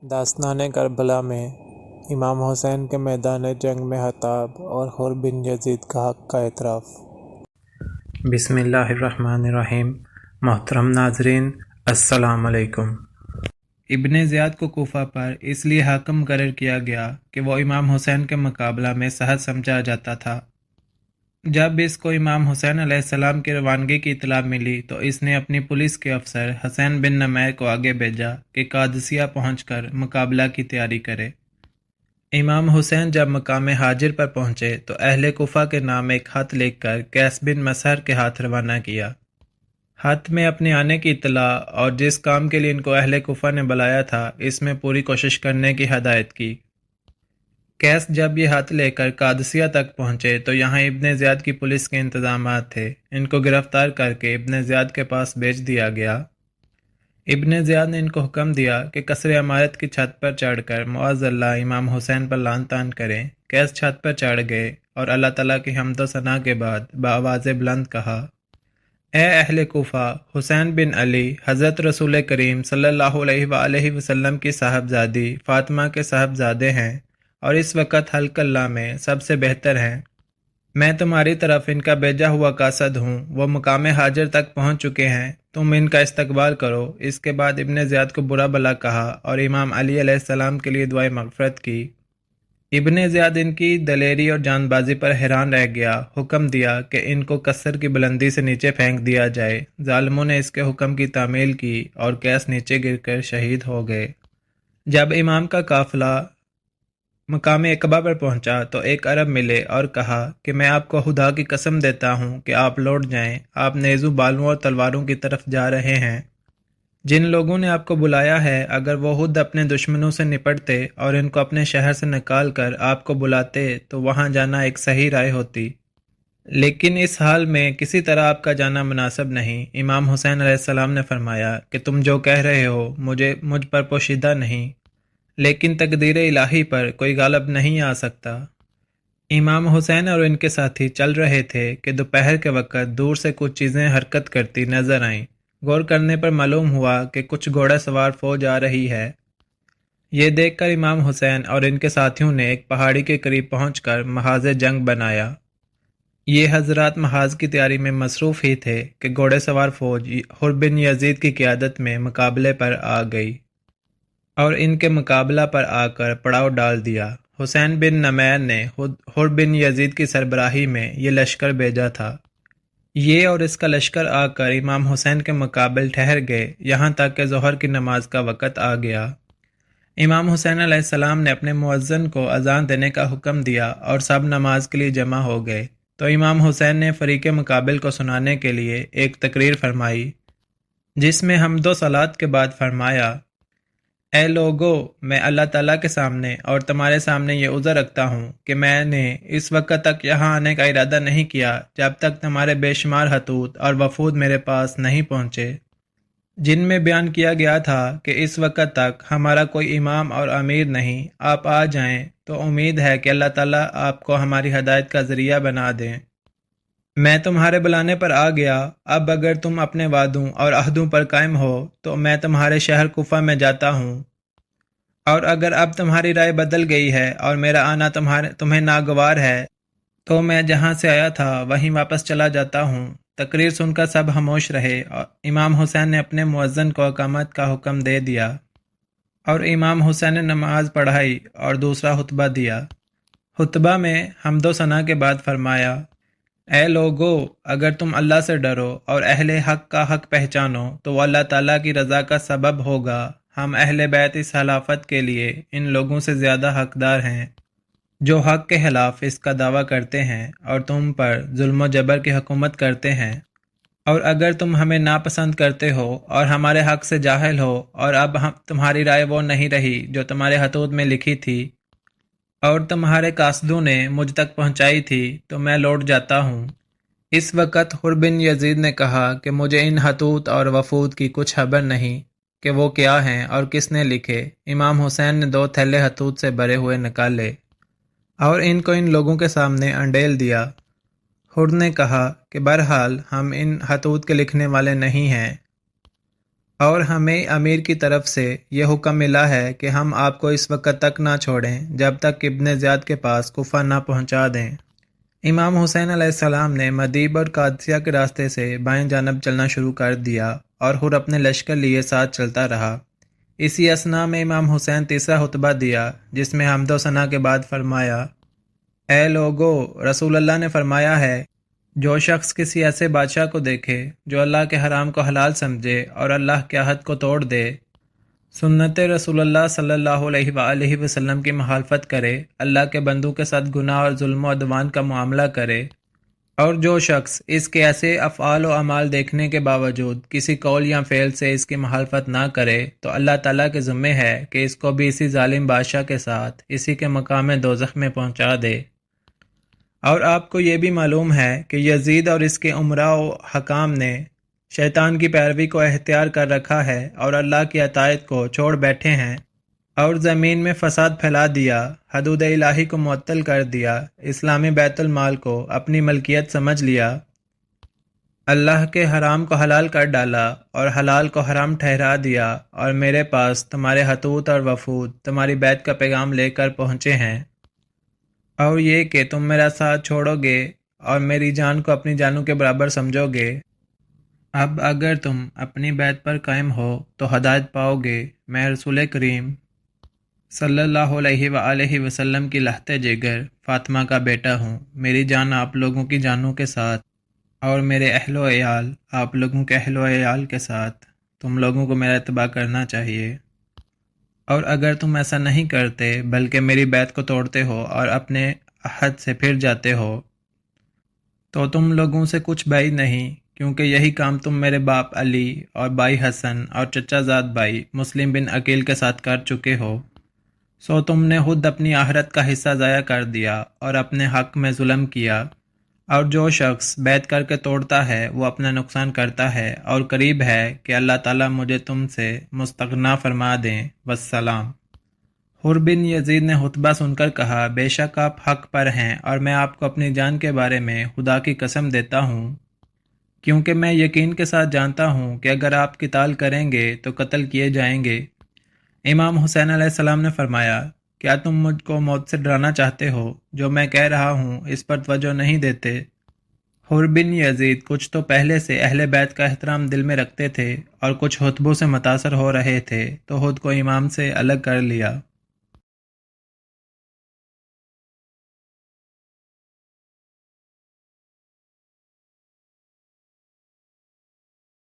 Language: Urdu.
داستان کربلا میں امام حسین کے میدان جنگ میں خطاب اور حر بن یزید کا حق کا اعتراف۔ بسم اللہ الرحمن الرحیم۔ محترم ناظرین، السلام علیکم۔ ابن زیاد کو کوفہ پر اس لیے حاکم مقرر کیا گیا کہ وہ امام حسین کے مقابلہ میں سہل سمجھا جاتا تھا۔ جب اس کو امام حسین علیہ السلام کی روانگی کی اطلاع ملی تو اس نے اپنی پولیس کے افسر حسین بن نمیر کو آگے بھیجا کہ قادسیہ پہنچ کر مقابلہ کی تیاری کرے۔ امام حسین جب مقام ہاجر پر پہنچے تو اہل کوفہ کے نام ایک خط لکھ کر قیس بن مسہر کے ہاتھ روانہ کیا۔ خط میں اپنے آنے کی اطلاع اور جس کام کے لیے ان کو اہل کوفہ نے بلایا تھا اس میں پوری کوشش کرنے کی ہدایت کی۔ قیس جب یہ خط لے کر قادسیہ تک پہنچے تو یہاں ابن زیاد کی پولیس کے انتظامات تھے۔ ان کو گرفتار کر کے ابن زیاد کے پاس بھیج دیا گیا۔ ابن زیاد نے ان کو حکم دیا کہ قصر عمارت کی چھت پر چڑھ کر معاذ اللہ امام حسین پر لعن طعن کریں۔ قیس چھت پر چڑھ گئے اور اللہ تعالیٰ کی حمد و ثنا کے بعد بآواز بلند کہا: اے اہل کوفہ، حسین بن علی حضرت رسول کریم صلی اللہ علیہ وآلہ وسلم کی صاحبزادی فاطمہ کے صاحبزادے ہیں اور اس وقت خلق اللہ میں سب سے بہتر ہیں۔ میں تمہاری طرف ان کا بھیجا ہوا قاصد ہوں۔ وہ مقام ہاجر تک پہنچ چکے ہیں، تم ان کا استقبال کرو۔ اس کے بعد ابن زیاد کو برا بھلا کہا اور امام علی علیہ السلام کے لیے دعائے مغفرت کی۔ ابن زیاد ان کی دلیری اور جان بازی پر حیران رہ گیا۔ حکم دیا کہ ان کو قصر کی بلندی سے نیچے پھینک دیا جائے۔ ظالموں نے اس کے حکم کی تعمیل کی اور قیس نیچے گر کر شہید ہو گئے۔ جب امام کا قافلہ مقام عقبہ پر پہنچا تو ایک عرب ملے اور کہا کہ میں آپ کو خدا کی قسم دیتا ہوں کہ آپ لوٹ جائیں۔ آپ نیزو بالوں اور تلواروں کی طرف جا رہے ہیں۔ جن لوگوں نے آپ کو بلایا ہے اگر وہ خود اپنے دشمنوں سے نپٹتے اور ان کو اپنے شہر سے نکال کر آپ کو بلاتے تو وہاں جانا ایک صحیح رائے ہوتی، لیکن اس حال میں کسی طرح آپ کا جانا مناسب نہیں۔ امام حسین علیہ السلام نے فرمایا کہ تم جو کہہ رہے ہو مجھ پر پوشیدہ نہیں، لیکن تقدیر الہی پر کوئی غالب نہیں آ سکتا۔ امام حسین اور ان کے ساتھی چل رہے تھے کہ دوپہر کے وقت دور سے کچھ چیزیں حرکت کرتی نظر آئیں۔ غور کرنے پر معلوم ہوا کہ کچھ گھوڑا سوار فوج آ رہی ہے۔ یہ دیکھ کر امام حسین اور ان کے ساتھیوں نے ایک پہاڑی کے قریب پہنچ کر محاذ جنگ بنایا۔ یہ حضرات محاذ کی تیاری میں مصروف ہی تھے کہ گھوڑے سوار فوج حر بن یزید کی قیادت میں مقابلے پر آ گئی اور ان کے مقابلہ پر آ کر پڑاؤ ڈال دیا۔ حسین بن نمیر نے حر بن یزید کی سربراہی میں یہ لشکر بھیجا تھا۔ یہ اور اس کا لشکر آ کر امام حسین کے مقابل ٹھہر گئے یہاں تک کہ ظہر کی نماز کا وقت آ گیا۔ امام حسین علیہ السلام نے اپنے مؤذن کو اذان دینے کا حکم دیا اور سب نماز کے لیے جمع ہو گئے تو امام حسین نے فریق مقابل کو سنانے کے لیے ایک تقریر فرمائی جس میں حمد و صلات کے بعد فرمایا: اے لوگو، میں اللہ تعالیٰ کے سامنے اور تمہارے سامنے یہ عذر رکھتا ہوں کہ میں نے اس وقت تک یہاں آنے کا ارادہ نہیں کیا جب تک تمہارے بے شمار خطوط اور وفود میرے پاس نہیں پہنچے، جن میں بیان کیا گیا تھا کہ اس وقت تک ہمارا کوئی امام اور امیر نہیں۔ آپ آ جائیں تو امید ہے کہ اللہ تعالیٰ آپ کو ہماری ہدایت کا ذریعہ بنا دیں۔ میں تمہارے بلانے پر آ گیا۔ اب اگر تم اپنے وعدوں اور عہدوں پر قائم ہو تو میں تمہارے شہر کوفہ میں جاتا ہوں، اور اگر اب تمہاری رائے بدل گئی ہے اور میرا آنا تمہیں ناگوار ہے تو میں جہاں سے آیا تھا وہیں واپس چلا جاتا ہوں۔ تقریر سن کر سب خاموش رہے اور امام حسین نے اپنے مؤذن کو اقامت کا حکم دے دیا اور امام حسین نے نماز پڑھائی اور دوسرا خطبہ دیا۔ خطبہ میں حمد و ثنا کے بعد فرمایا: اے لوگو، اگر تم اللہ سے ڈرو اور اہل حق کا حق پہچانو تو وہ اللہ تعالیٰ کی رضا کا سبب ہوگا۔ ہم اہل بیت اس خلافت کے لیے ان لوگوں سے زیادہ حقدار ہیں جو حق کے خلاف اس کا دعویٰ کرتے ہیں اور تم پر ظلم و جبر کی حکومت کرتے ہیں، اور اگر تم ہمیں ناپسند کرتے ہو اور ہمارے حق سے جاہل ہو اور اب تمہاری رائے وہ نہیں رہی جو تمہارے خطوط میں لکھی تھی اور تمہارے قاصدوں نے مجھ تک پہنچائی تھی تو میں لوٹ جاتا ہوں۔ اس وقت حر بن یزید نے کہا کہ مجھے ان خطوط اور وفود کی کچھ خبر نہیں کہ وہ کیا ہیں اور کس نے لکھے۔ امام حسین نے 2 تھیلے خطوط سے بھرے ہوئے نکالے اور ان کو ان لوگوں کے سامنے انڈیل دیا۔ حر نے کہا کہ بہرحال ہم ان خطوط کے لکھنے والے نہیں ہیں۔ اور ہمیں امیر کی طرف سے یہ حکم ملا ہے کہ ہم آپ کو اس وقت تک نہ چھوڑیں جب تک ابن زیاد کے پاس کوفہ نہ پہنچا دیں۔ امام حسین علیہ السلام نے مدیب اور قادسیہ کے راستے سے بائیں جانب چلنا شروع کر دیا اور حر اپنے لشکر لیے ساتھ چلتا رہا۔ اسی اثنا میں امام حسین تیسرا خطبہ دیا جس میں حمد و ثنا کے بعد فرمایا، اے لوگو، رسول اللہ نے فرمایا ہے، جو شخص کسی ایسے بادشاہ کو دیکھے جو اللہ کے حرام کو حلال سمجھے اور اللہ کے عہد کو توڑ دے، سنت رسول اللہ صلی اللہ علیہ وآلہ وسلم کی مخالفت کرے، اللہ کے بندوں کے ساتھ گناہ اور ظلم و عدوان کا معاملہ کرے، اور جو شخص اس کے ایسے افعال و اعمال دیکھنے کے باوجود کسی قول یا فعل سے اس کی مخالفت نہ کرے تو اللہ تعالیٰ کے ذمہ ہے کہ اس کو بھی اسی ظالم بادشاہ کے ساتھ اسی کے مقام دوزخ میں پہنچا دے۔ اور آپ کو یہ بھی معلوم ہے کہ یزید اور اس کے امراء و حکام نے شیطان کی پیروی کو اختیار کر رکھا ہے اور اللہ کی اطاعت کو چھوڑ بیٹھے ہیں اور زمین میں فساد پھیلا دیا، حدود الہی کو معطل کر دیا، اسلامی بیت المال کو اپنی ملکیت سمجھ لیا، اللہ کے حرام کو حلال کر ڈالا اور حلال کو حرام ٹھہرا دیا، اور میرے پاس تمہارے حطوط اور وفود تمہاری بیعت کا پیغام لے کر پہنچے ہیں، اور یہ کہ تم میرا ساتھ چھوڑو گے اور میری جان کو اپنی جانوں کے برابر سمجھو گے۔ اب اگر تم اپنی بیعت پر قائم ہو تو ہدایت پاؤ گے۔ میں رسول کریم صلی اللہ علیہ وآلہ وسلم کی لہت جگر فاطمہ کا بیٹا ہوں۔ میری جان آپ لوگوں کی جانوں کے ساتھ اور میرے اہل و عیال آپ لوگوں کے اہل و عیال کے ساتھ، تم لوگوں کو میرا اتباع کرنا چاہیے۔ اور اگر تم ایسا نہیں کرتے بلکہ میری بیعت کو توڑتے ہو اور اپنے عہد سے پھر جاتے ہو تو تم لوگوں سے کچھ بعید نہیں، کیونکہ یہی کام تم میرے باپ علی اور بھائی حسن اور چچا زاد بھائی مسلم بن عقیل کے ساتھ کر چکے ہو، سو تم نے خود اپنی آخرت کا حصہ ضائع کر دیا اور اپنے حق میں ظلم کیا، اور جو شخص بیعت کر کے توڑتا ہے وہ اپنا نقصان کرتا ہے، اور قریب ہے کہ اللہ تعالیٰ مجھے تم سے مستغنا فرما دیں۔ والسلام۔ حر بن یزید نے خطبہ سن کر کہا، بے شک آپ حق پر ہیں، اور میں آپ کو اپنی جان کے بارے میں خدا کی قسم دیتا ہوں، کیونکہ میں یقین کے ساتھ جانتا ہوں کہ اگر آپ قتال کریں گے تو قتل کیے جائیں گے۔ امام حسین علیہ السلام نے فرمایا، کیا تم مجھ کو موت سے ڈرانا چاہتے ہو؟ جو میں کہہ رہا ہوں اس پر توجہ نہیں دیتے۔ حر بن یزید کچھ تو پہلے سے اہل بیت کا احترام دل میں رکھتے تھے اور کچھ خطبوں سے متاثر ہو رہے تھے، تو خود کو امام سے الگ کر لیا۔